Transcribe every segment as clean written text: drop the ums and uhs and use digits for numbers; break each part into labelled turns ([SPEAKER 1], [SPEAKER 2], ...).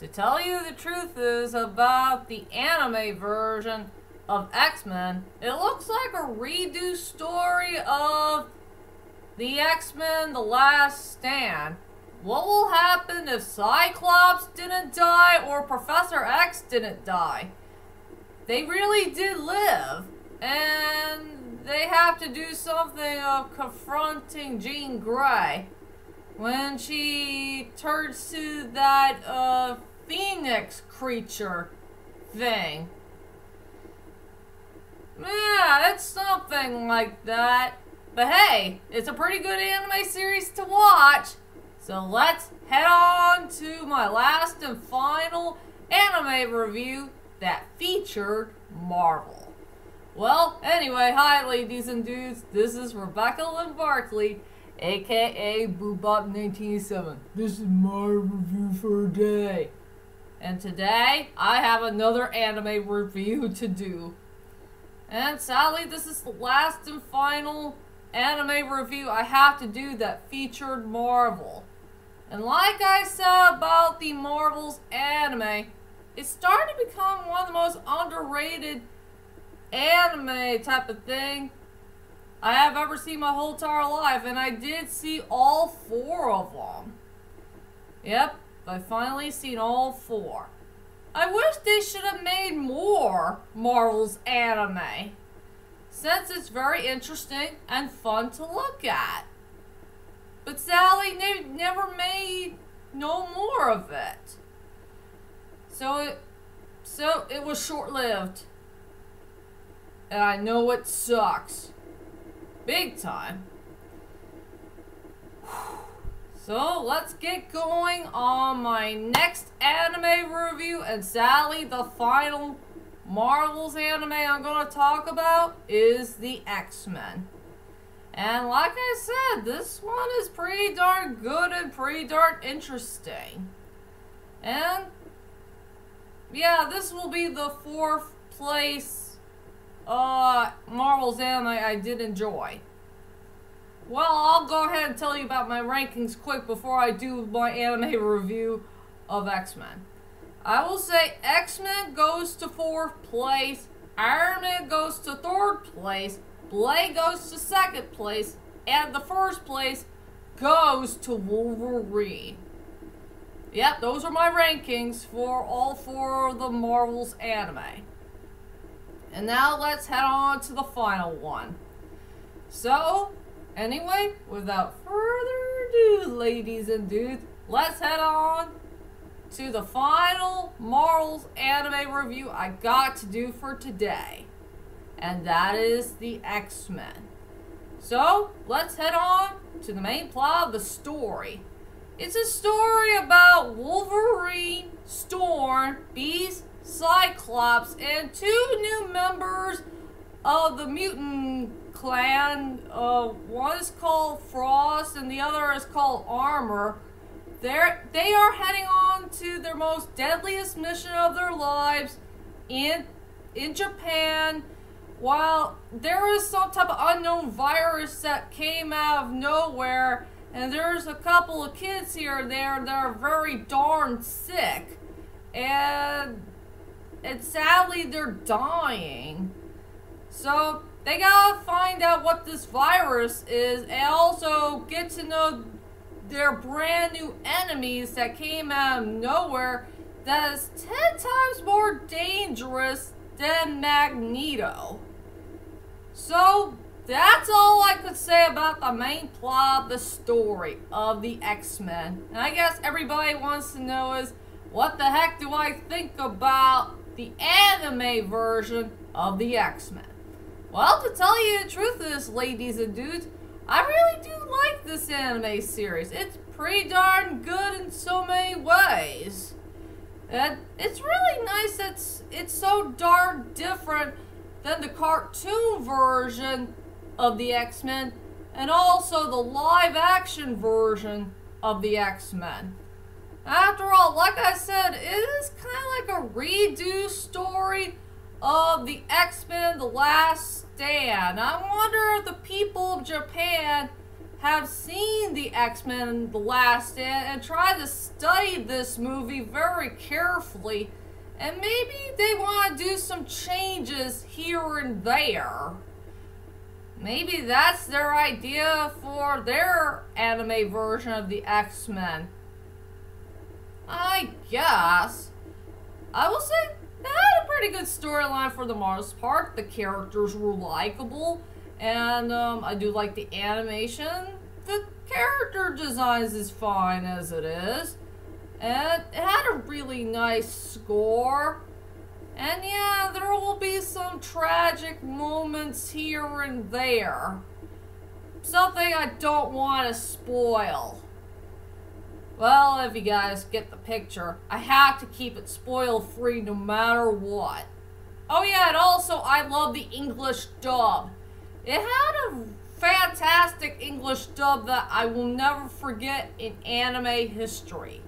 [SPEAKER 1] To tell you the truth is about the anime version of X-Men, it looks like a redo story of the X-Men The Last Stand. What will happen if Cyclops didn't die or Professor X didn't die? They really did live, and they have to do something of confronting Jean Grey when she turns to that Phoenix creature thing. Yeah, it's something like that. But hey, it's a pretty good anime series to watch. So let's head on to my last and final anime review that featured Marvel. Well, anyway, hi ladies and dudes. This is Rebecca Lynn Barkley, aka Boobop1987. This is my review for today. And today, I have another anime review to do. And sadly, this is the last and final anime review I have to do that featured Marvel. And like I said about the Marvel's anime, it's starting to become one of the most underrated anime type of thing I have ever seen my whole entire life. And I did see all 4 of them. Yep, I've finally seen all 4. I wish they should have made more Marvel's anime, since it's very interesting and fun to look at. But sadly, they never made no more of it. So it was short-lived. And I know it sucks. Big time. So let's get going on my next anime review, and sadly the final Marvel's anime I'm going to talk about is the X-Men. And like I said, this one is pretty darn good and pretty darn interesting. And yeah, this will be the 4th place Marvel's anime I did enjoy. Well, I'll go ahead and tell you about my rankings quick before I do my anime review of X-Men. I will say X-Men goes to 4th place, Iron Man goes to 3rd place, Blade goes to 2nd place, and the 1st place goes to Wolverine. Yep, those are my rankings for all 4 of the Marvel's anime. And now let's head on to the final one. So, anyway, without further ado, ladies and dudes, let's head on to the final Marvel's anime review I got to do for today. And that is the X-Men. So, let's head on to the main plot of the story. It's a story about Wolverine, Storm, Beast, Cyclops, and 2 new members of the mutant clan. One is called Frost and the other is called Armor. They are heading on to their most deadliest mission of their lives in Japan, while there is some type of unknown virus that came out of nowhere, and there's a couple of kids here and there that are very darn sick, and sadly they're dying. So they gotta find out what this virus is, and also get to know their brand new enemies that came out of nowhere that is 10 times more dangerous than Magneto. So that's all I could say about the main plot of the story of the X-Men. And I guess everybody wants to know is, what the heck do I think about the anime version of the X-Men? Well, to tell you the truth is, ladies and dudes, I really do like this anime series. It's pretty darn good in so many ways. And it's really nice that it's so darn different than the cartoon version of the X-Men, and also the live-action version of the X-Men. After all, like I said, it is kind of like a redo story of the X-Men The Last Stand. I wonder if the people of Japan have seen the X-Men The Last Stand and tried to study this movie very carefully, and maybe they want to do some changes here and there. Maybe that's their idea for their anime version of the X-Men. I guess. I will say, they had a pretty good storyline for the most part. The characters were likable, and I do like the animation. The character designs is fine as it is. And it had a really nice score. And yeah, there will be some tragic moments here and there. Something I don't want to spoil. Well, if you guys get the picture, I have to keep it spoil-free no matter what. Oh yeah, and also I love the English dub. It had a fantastic English dub that I will never forget in anime history.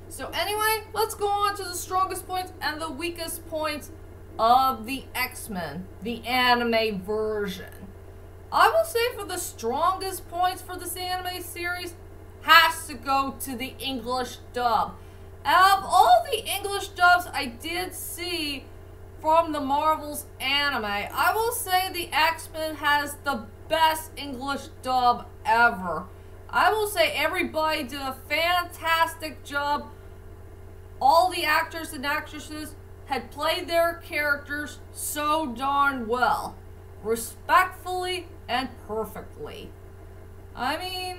[SPEAKER 1] So anyway, let's go on to the strongest points and the weakest points of the X-Men, the anime version. I will say for the strongest points for this anime series has to go to the English dub. Out of all the English dubs I did see from the Marvel's anime, I will say the X-Men has the best English dub ever. I will say everybody did a fantastic job. All the actors and actresses had played their characters so darn well, respectfully and perfectly. I mean,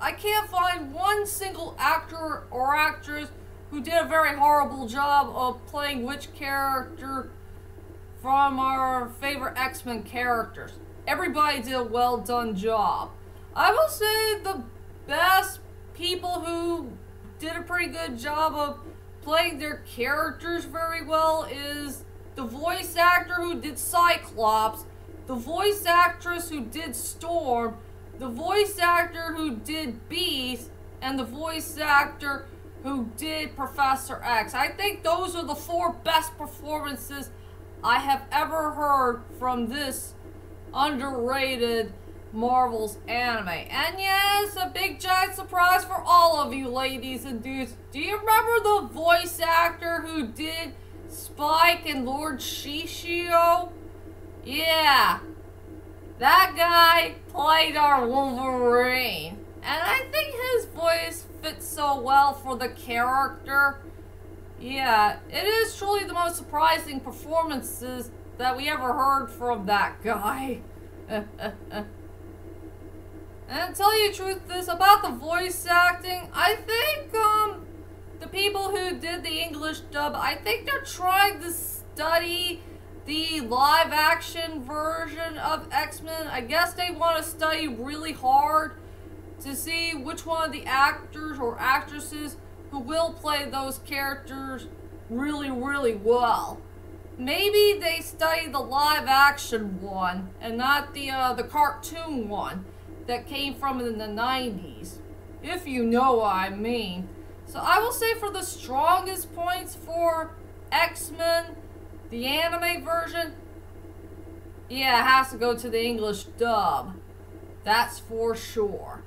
[SPEAKER 1] I can't find one single actor or actress who did a very horrible job of playing which character from our favorite X-Men characters. Everybody did a well done job. I will say the best people who did a pretty good job of playing their characters very well is the voice actor who did Cyclops, the voice actress who did Storm, the voice actor who did Beast, and the voice actor who did Professor X. I think those are the 4 best performances I have ever heard from this underrated Marvel's anime. And yes, a big giant surprise for all of you ladies and dudes. Do you remember the voice actor who did Spike and Lord Shishio? Yeah, that guy played our Wolverine. And I think his voice fits so well for the character. Yeah, it is truly the most surprising performances that we ever heard from that guy. And to tell you the truth, this about the voice acting, I think the people who did the English dub, I think they're trying to study the live action version of X-Men. I guess they want to study really hard to see which one of the actors or actresses who will play those characters really, really well. Maybe they study the live action one and not the cartoon one that came from in the 90s, if you know what I mean. So I will say for the strongest points for X-Men, the anime version, yeah, it has to go to the English dub. That's for sure.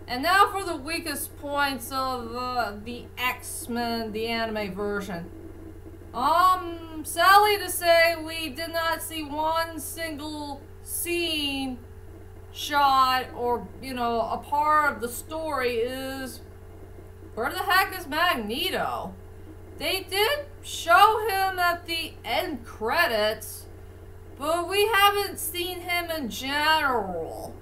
[SPEAKER 1] And now for the weakest points of the X-Men, the anime version. Sadly to say, we did not see one single scene, shot, or, you know, a part of the story is, where the heck is Magneto? They did show him at the end credits, but we haven't seen him in general.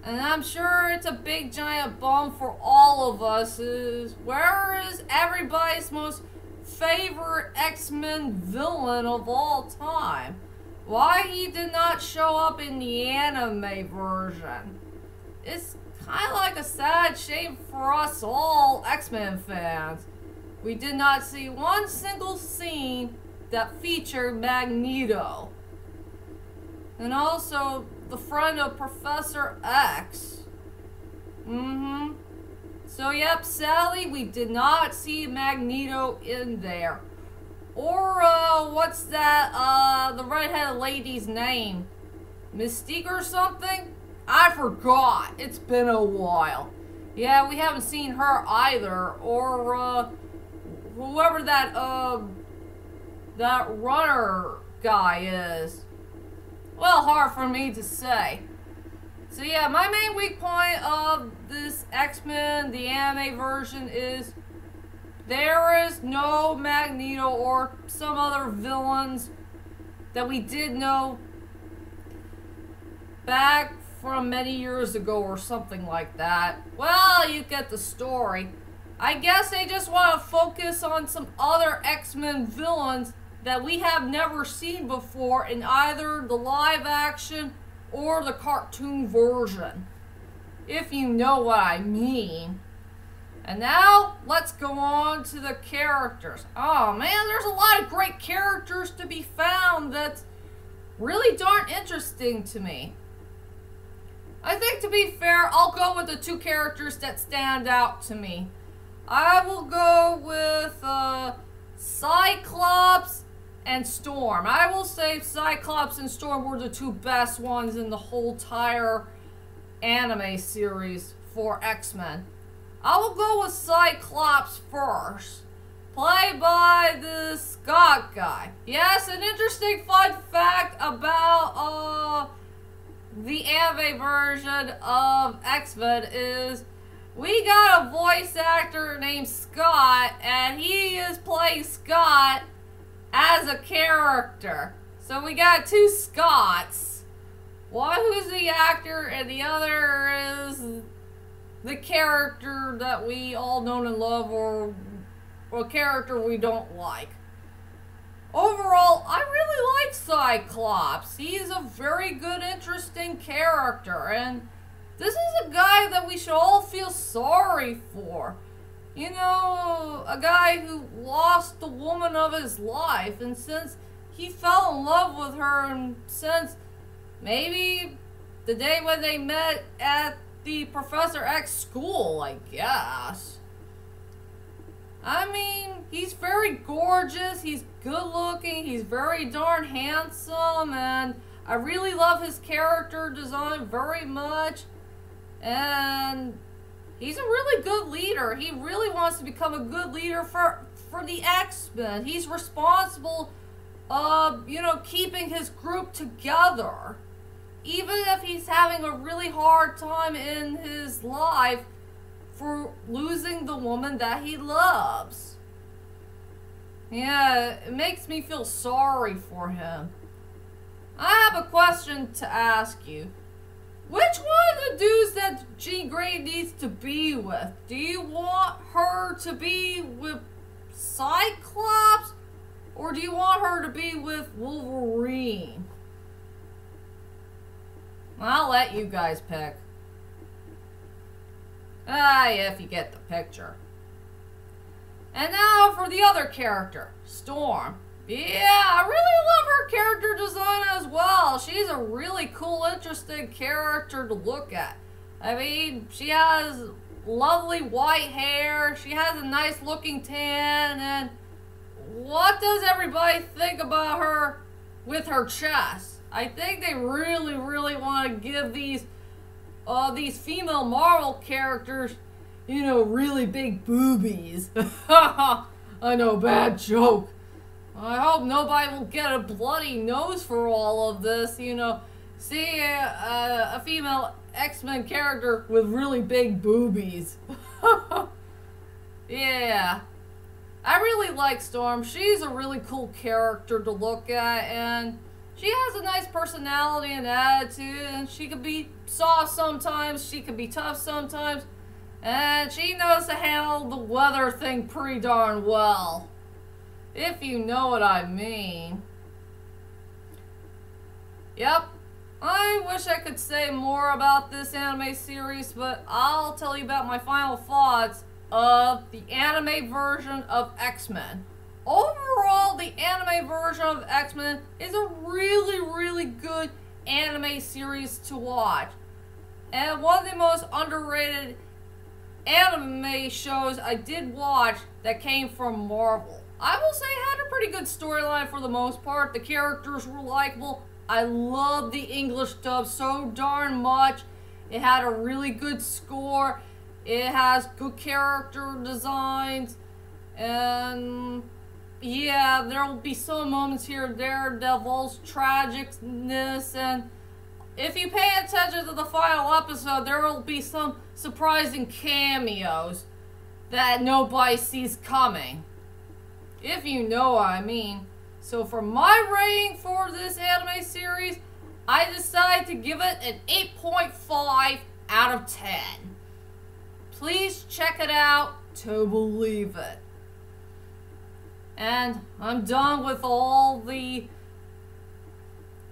[SPEAKER 1] And I'm sure it's a big giant bump for all of us is, where is everybody's most favorite X-Men villain of all time? Why he did not show up in the anime version? It's kind of like a sad shame for us all X-Men fans. We did not see one single scene that featured Magneto. And also the friend of Professor X. So yep, sadly we did not see Magneto in there. Or, what's that, the redheaded lady's name? Mystique or something? I forgot. It's been a while. Yeah, we haven't seen her either, or whoever that runner guy is. Well, hard for me to say. So yeah, my main weak point of this X-Men, the anime version, is there is no Magneto or some other villains that we did know back from many years ago or something like that. Well, you get the story. I guess they just want to focus on some other X-Men villains that we have never seen before in either the live action or the cartoon version, if you know what I mean. And now, let's go on to the characters. Oh man, there's a lot of great characters to be found that's really darn interesting to me. I think, to be fair, I'll go with the two characters that stand out to me. I will go with Cyclops and Storm. I will say Cyclops and Storm were the two best ones in the whole entire anime series for X-Men. I will go with Cyclops first, played by the Scott guy. Yes, an interesting fun fact about the anime version of X-Men is we got a voice actor named Scott, and he is playing Scott as a character. So we got two Scotts. One who's the actor, and the other is the character that we all know and love, or a character we don't like. Overall, I really like Cyclops. He's a very good, interesting character, and this is a guy that we should all feel sorry for. You know, a guy who lost the woman of his life, and since he fell in love with her, and since maybe the day when they met at the Professor X school, I guess. I mean, he's very gorgeous, he's good looking, he's very darn handsome, and I really love his character design very much. And he's a really good leader. He really wants to become a good leader for the X-Men. He's responsible you know, keeping his group together. Even if he's having a really hard time in his life for losing the woman that he loves. Yeah, it makes me feel sorry for him. I have a question to ask you. Which one of the dudes that Jean Grey needs to be with? Do you want her to be with Cyclops? Or do you want her to be with Wolverine? I'll let you guys pick. Yeah, if you get the picture. And now for the other character, Storm. Yeah, I really love her character design as well. She's a really cool, interesting character to look at. I mean, she has lovely white hair, she has a nice looking tan, and what does everybody think about her with her chest? I think they really, really want to give these female Marvel characters, you know, really big boobies. I know, bad joke. I hope nobody will get a bloody nose for all of this, you know. See a female X-Men character with really big boobies. Yeah. I really like Storm. She's a really cool character to look at, and she has a nice personality and attitude, and she could be soft sometimes, she could be tough sometimes, and she knows to handle the weather thing pretty darn well. If you know what I mean. Yep. I wish I could say more about this anime series, but I'll tell you about my final thoughts of the anime version of X-Men. Overall, the anime version of X-Men is a really, really good anime series to watch. And one of the most underrated anime shows I did watch that came from Marvel. I will say it had a pretty good storyline for the most part. The characters were likable. I love the English dub so darn much. It had a really good score. It has good character designs. And yeah, there will be some moments here and there that involves tragicness. And if you pay attention to the final episode, there will be some surprising cameos that nobody sees coming. If you know what I mean. So for my rating for this anime series, I decided to give it an 8.5 out of 10. Please check it out to believe it. And I'm done with all the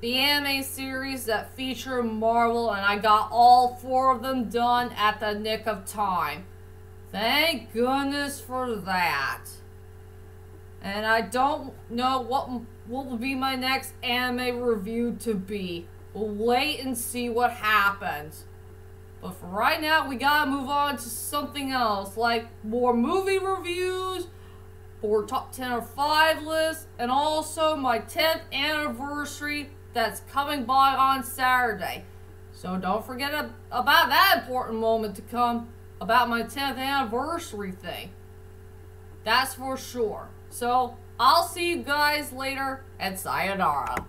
[SPEAKER 1] anime series that feature Marvel, and I got all 4 of them done at the nick of time. Thank goodness for that. And I don't know what will be my next anime review to be. We'll wait and see what happens. But for right now, we gotta move on to something else, like more movie reviews, or top 10 or 5 lists, and also my 10th anniversary that's coming by on Saturday. So don't forget about that important moment to come, about my 10th anniversary thing. That's for sure. So, I'll see you guys later, and sayonara.